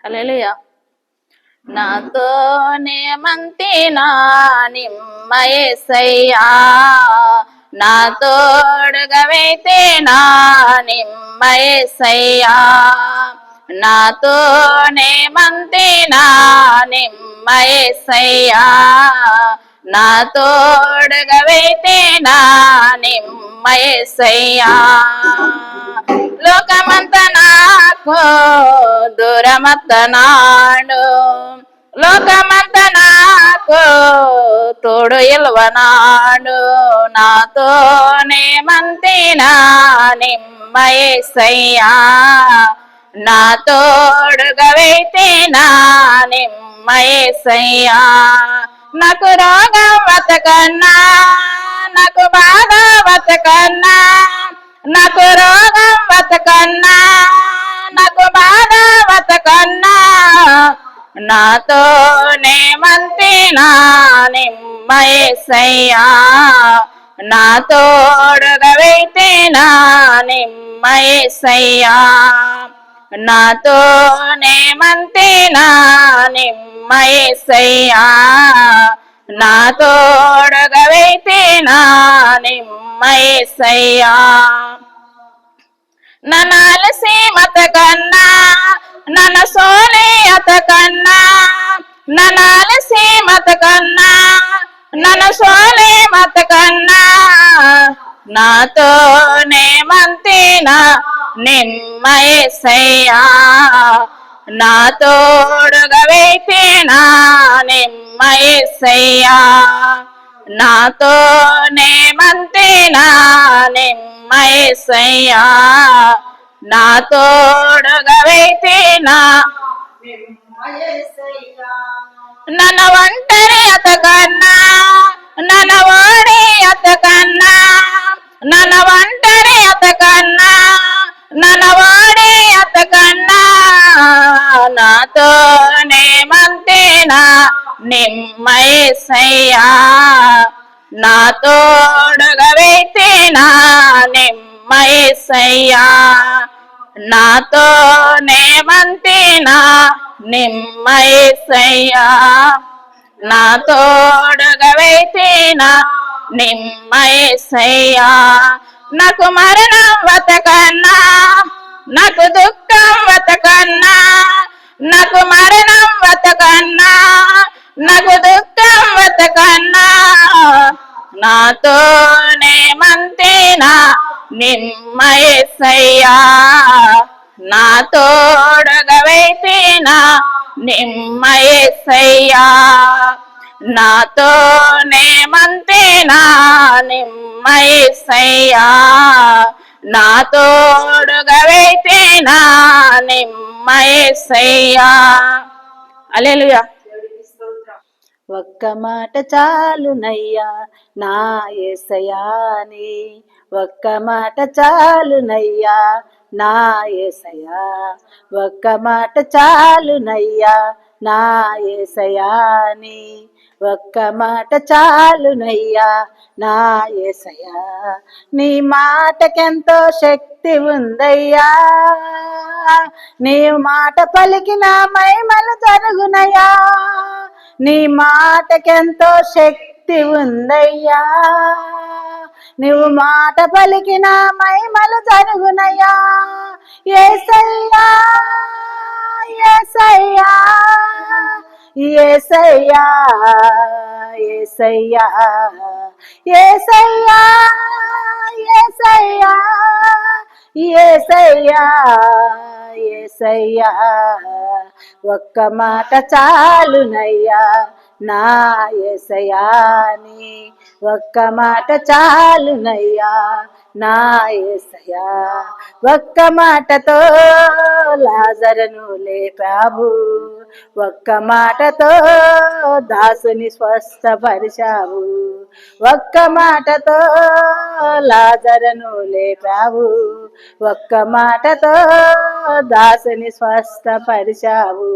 హల్లెలూయా. నాతోనే మంతినా నిమ్మ యేసయ్యా, నా తోడుగా వెయితేనా నిమ్మ యేసయ్యా, నాతోనే మంతినా నిమ్మ యేసయ్యా, నా తోడుగా వెయితేనా నిమ్మ యేసయ్యా. లోకమంత నాకు దూరమత్తనాడు, లోకమంత నాకు తోడు ఇల్వనాడు, నాతోనే మంతినా నిమ్మ యేసయ్యా, నా తోడుగా వెయితేనా నిమ్మ యేసయ్యా. నాకు రోగం బతకన్నా, నాకు బాధ బతకన్నా, నాకు రోగం బతకన్నా, నాకు బాధ బతకన్నా, నాతోనే మంతినా నిమ్మ యేసయ్యా, నా తోడుగా వెయితేనా నిమ్మ యేసయ్యా, నాతోనే మంతినా నిమ్మ యేసయ్యా, నా తోడుగా వెయితేనా నిమ్మ యేసయ్యా. నన్నలసి మతకన్నా, నన్న సోలి అతకన్నా, నన్నలసి మతకన్నా, నన్న సోలి మతకన్నా, నాతోనే మంతినా నిమ్మ యేసయ్యా, నా తోడుగా వెయితేనా నిమ్మ యేసయ్యా, నాతోనే మంతినా నిమ్మ యేసయ్యా, నా తోడుగా వెయితేనా నిమ్మ యేసయ్యా. నన్న ఒంటరి అతకన్నా, నన్న ఓడి అతకన్నా, నన్న ఒంటరి అతకన్నా, నన్న ఓడి అతకన్నా, నాతోనే మంతినా నిమ్మ యేసయ్యా, నా తోడుగా వెయితేనా నిమ్మ యేసయ్యా, నాతోనే మంతినా నిమ్మ యేసయ్యా, నా తోడుగా వెయితేనా నిమ్మ యేసయ్యా. నాకు మరణం బతకన్నా, నాకు దుఃఖం బతకన్నా, నాకు మరణం బతకన్నా, నాకు దుఃఖం బతకన్నా, నాతోనే మంతినా నిమ్మ యేసయ్యా, నా తోడుగా వెయితేనా నిమ్మ యేసయ్యా, నాతోనే మంతినా నిమ్మ యేసయ్యా, నా తోడుగా వెయితేనా నిమ్మ యేసయ్యా. హల్లెలూయా. ఒక్క మాట చాలునయ్యా నా యేసయ్యాని, ఒక్క మాట చాలునయ్యా నా యేసయ్యా, ఒక్క మాట చాలునయ్యా నా యేసయ్యాని, ఒక్క మాట చాలునయ్యా నా యేసయ్యా. నీ మాటకెంతో శక్తి ఉందయ్యా, నీ మాట పలికిన మహిమలు జరుగునయ్యా, నీ మాటకెంతో శక్తి ఉందయ్యా, నువ్వు మాట పలికిన మహిమలు జరుగునయ్యా. యేసయ్యా యేసయ్యా యేసయ్యా యేసయ్యా యేసయ్యా యేసయ్యా యేసయ్యా యేసయ్యా, ఒక్క మాట చాలునయ్యా నా యేసయ్యాని, ఒక్క మాట చాలునయ్యా నా యేసయ్యా. ఒక్క మాటతో లాజరును లేపావు, ఒక్క మాటతో దాసుని స్వస్థపరిచావు, ఒక్క మాటతో లాజరును లేపావు, ఒక్క మాటతో దాసుని స్వస్థపరిచావు,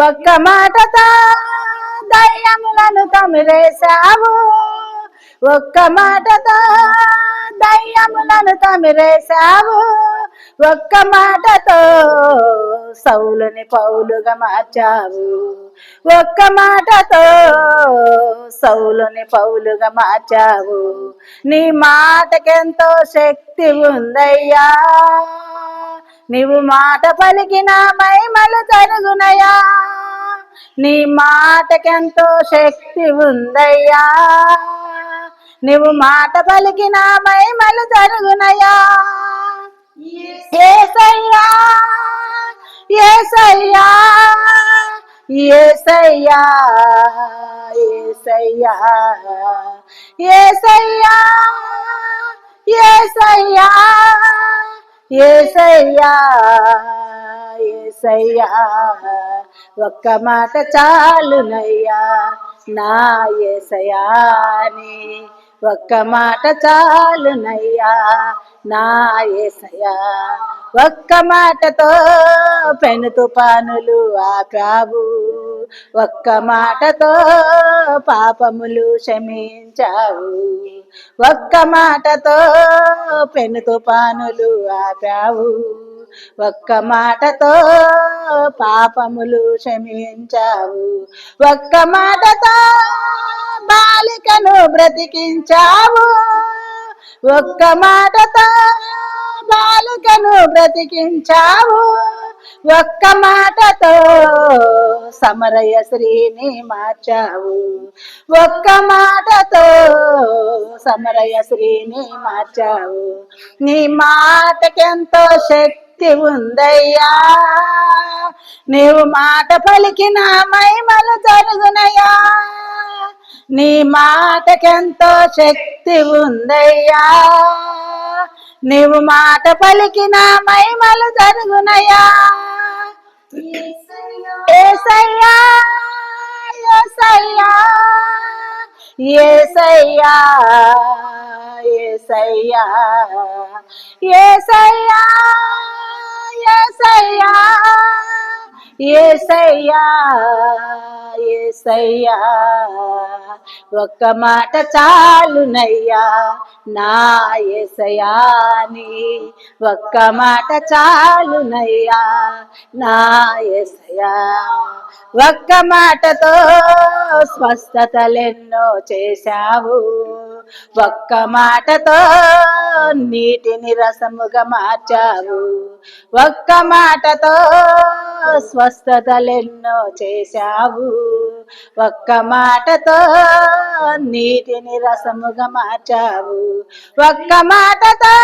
ఒక్క మాటతో దయ్యములను తమిరేశావు, ఒక్క మాటతో దయ్యములను తమిరేశావు, ఒక్క మాటతో సౌలుని పౌలుగా మార్చావు. ఒక్క మాటతో సౌలుని పౌలుగా మార్చావు. నీ మాటకెంతో శక్తి ఉందయ్యా. నీవు మాట పలికిన మహిమలు జరుగునయ్యా. నీ మాటకెంతో శక్తి ఉందయ్యా. నీవు మాట పలికిన మహిమలు జరుగునయ్యా. యేసయ్యా యేసయ్యా యేసయ్యా యేసయ్యా యేసయ్యా యేసయ్యా యేసయ్యా యేసయ్యా ఒక్క మాట చాలునయ్యా నా యేసయ్యాని. ఒక్క మాట చాలునయ్యా నా యేసయ్యా. ఒక్క మాటతో పెను తుఫానులు ఆపావు. ఒక్క మాటతో పాపములు క్షమించావు. ఒక్క మాటతో పెను తుఫానులు ఆపావు. ఒక్క మాటతో పాపములు క్షమించావు. ఒక్క మాటతో బాలికను బ్రతికించావు. ఒక్క మాటతో బాలికను బ్రతికించావు. ఒక్క మాటతో సమరయ స్త్రీని మార్చావు. ఒక్క మాటతో సమరయ స్త్రీని మార్చావు. నీ మాటకెంతో శక్తి ఉందయ్యా. నీవు మాట పలికిన మహిమలు జరుగునయ్యా. నీ మాటకెంతో శక్తి ఉందయ్యా. నీవు మాట పలికిన మహిమలు జరుగునయ్యా. యేసయ్యా యేసయ్యా యేసయ్యా యేసయ్యా యేసయ్యా యేసయ్యా యేసయ్యా యేసయ్యా ఒక్క మాట చాలునయ్యా నా యేసయ్యాని. ఒక్క మాట చాలునయ్యా నా యేసయ్యా. ఒక్క మాటతో స్వస్థతలెన్నో చేశావు. ఒక్క మాటతో నీటిని రసముగా మార్చావు. ఒక్క మాటతో స్వస్థతలెన్నో చేశావు. ఒక్క మాటతో నీటిని రసముగా మార్చావు. ఒక్క మాటతో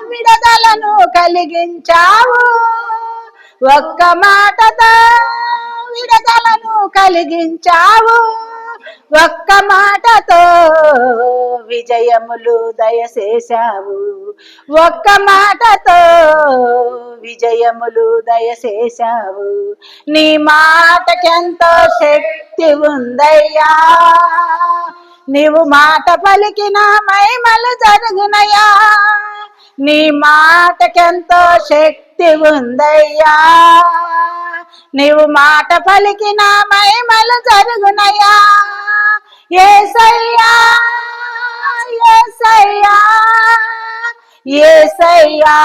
విడుదలను కలిగించావు. ఒక్క మాటతో విడుదలను కలిగించావు. ఒక్క మాటతో విజయములు దయచేశావు. ఒక్క మాటతో విజయములు దయచేశావు. నీ మాటకెంతో శక్తి ఉందయ్యా. నీవు మాట పలికిన మహిమలు జరుగునయ్యా. నీ మాటకెంతో శక్తి ఉందయ్యా. నీవు మాట పలికిన మహిమలు జరుగునయ్యా. యేసయ్యా యేసయ్యా యేసయ్యా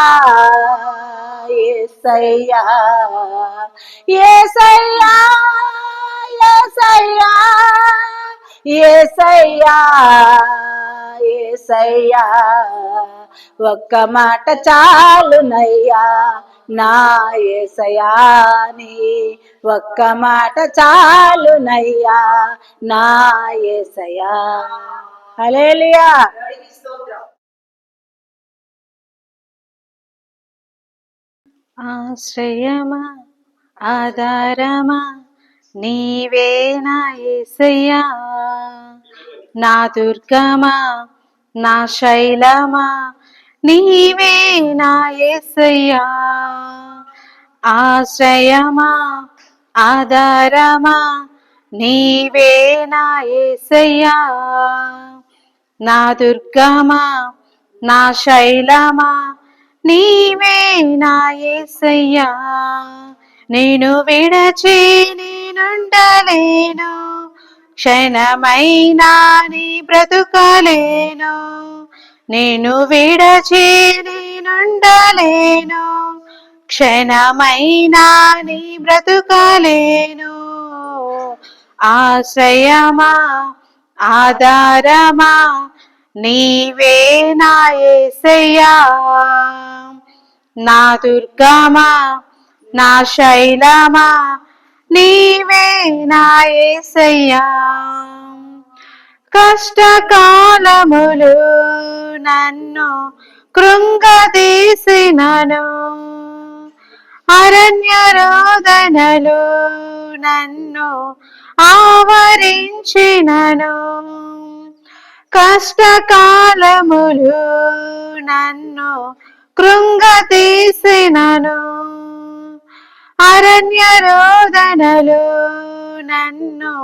యేసయ్యా యేసయ్యా యేసయ్యా యేసయ్యా యేసయ్యా ఒక్క మాట చాలునయ్యా నా యేసయ్యాని. ఒక్క మాట చాలునయ్యా నా యేసయ్యా. హల్లెలూయా. ఆశ్రయమా ఆధారమా నీవే నా యేసయ్యా. నా దుర్గమా నా శైలమా నీవే నా యేసయ్యా. ఆశ్రయమా ఆధారమా నీవే నా యేసయ్యా. నా దుర్గమా నా శైలమా నీవే నా యేసయ్యా. నేను విడచి నేనుండలేను, క్షణమైనా నీ బ్రతుకలేను. నేను విడచి నేను నేనుండలేను, క్షణమైనా నీ బ్రతుకలేను. ఆశ్రయమా ఆధారమా నీవే నా యేసయ్యా, నా దుర్గమా నా శైలమా నీవే నా యేసయ్యా. కష్టకాలములు నన్ను కృంగదీసినను, అరణ్య రోదనలు నన్ను ఆవరించినను. కష్టకాలములు నన్ను కృంగదీసినను, అరణ్య రోదనలు నన్ను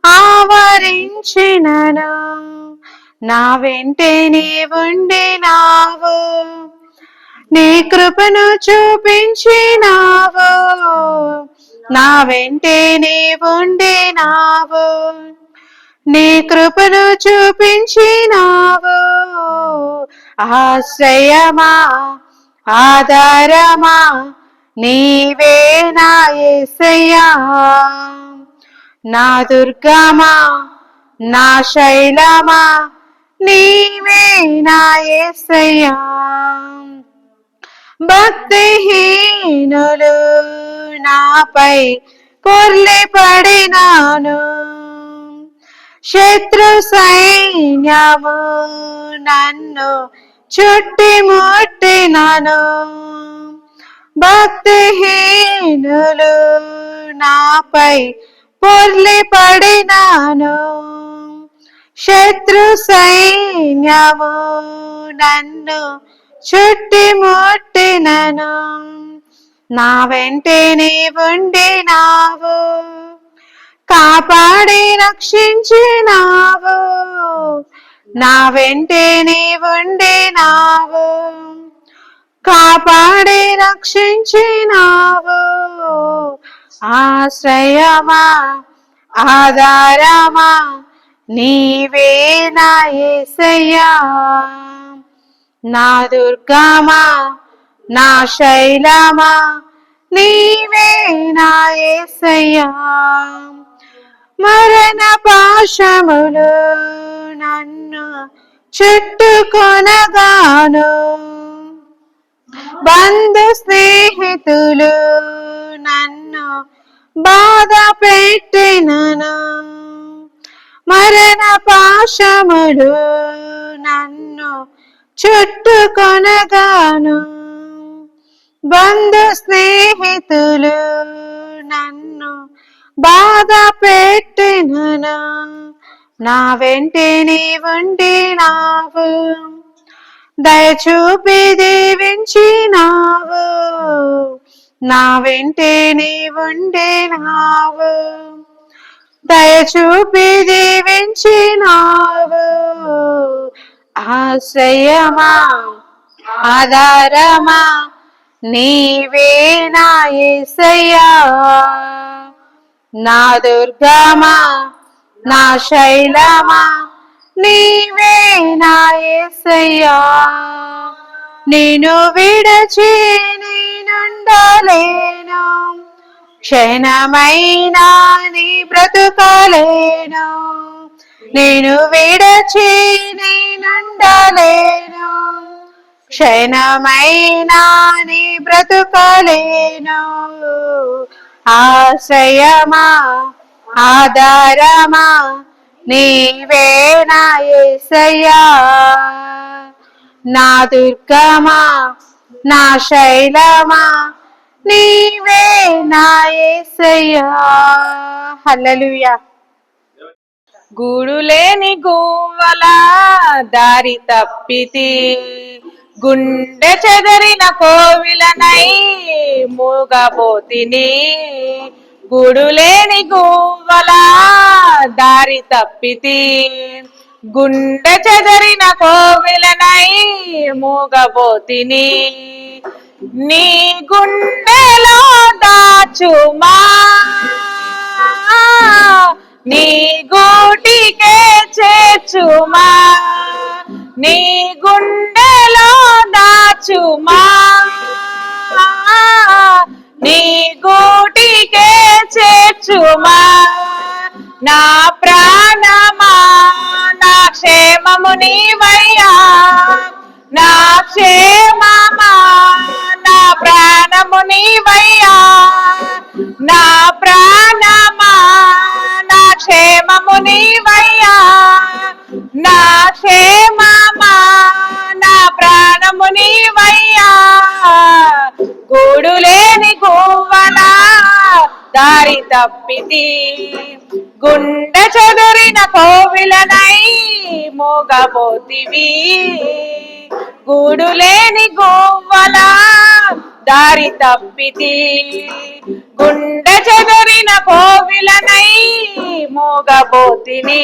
ఆవరించినను. నా వెంటే నీవుండినావు, నీ కృపను చూపించినావు. నా వెంటే నీవుండినావు, నీ కృపను చూపించినావు. ఆశ్రయమా ఆధారమా నీవే నా యేసయ్యా, నా దుర్గమా నా శైలమా నీవే నా యేసయ్యా. భక్తిహీనులు నాపై పొర్లి పడినాను, శత్రు సైన్యము నన్ను చుట్టుముట్టినను. భక్తిహీనులు నాపై పొర్లి పడినాను, శత్రు సైన్యము నన్ను చుట్టుముట్టినను. నా వెంటే నీవుండినావు, కాపాడి రక్షించినావు. నా వెంటే నీవుండినావు, కాపాడి రక్షించినావు. ఆశ్రయమా ఆధారమా నీవే నా యేసయ్యా, నా దుర్గమా నా శైలమా నీవే నా యేసయ్యా. మరణ పాశములు నన్ను చుట్టుకొనగాను, బంధు స్నేహితులు నన్ను బాధ పెట్టినను. మరణ పాశములు నన్ను చుట్టుకొనగాను, బంధు స్నేహితులు నన్ను బాధ పెట్టినను. నా వెంటే నీవుండినావు, దయచూపి దీవించినావు. నా వెంటే నీవుండినావు, దయచూపి దీవించినావు. ఆశ్రయమా ఆధారమా నీవే నా యేసయ్యా, నా దుర్గమా నా శైలమా నీవే నా యేసయ్యా. నేను విడచి నేనుండలేను, క్షణమైనా నీ బ్రతుకలేను. నేను విడచి నేనుండలేను, క్షణమైనా నీ బ్రతుకలేను. ఆశ్రయమా ఆధారమా నీవే నా యేసయ్యా, నా దుర్గమా నా శైలమా నీవే నా యేసయ్యా. హల్లెలూయా. గూడులేని గువ్వల దారి తప్పితి, గుండె చెదరిన కోవిలనై మూగబోతిని. గూడులేని గువ్వల దారి తప్పితి, గుండె చెదరిన కోవిలనై మూగబోతిని. నీ గుండెలో దాచుమా, నీ గూటికే చేర్చుమా. నీ గుండెలో దాచు మార్చుమా నీ గూటికే చేర్చుమా నా ప్రాణమా నా క్షేమము నీవయ్యా నా క్షేమమా నా ప్రాణము నీవయ్యా నా ప్రాణమా నా క్షేమము నీవయ్యా నా క్షేమమా నా ప్రాణము నీవయ్యా గూడులేని గువ్వలా దారి తప్పితి గుండె చెదరిన కోవిలనై మోగబోతివి గూడులేని గువ్వలా దారి తప్పితి గుండె చెదరిన కోవిలనై మోగబోతిని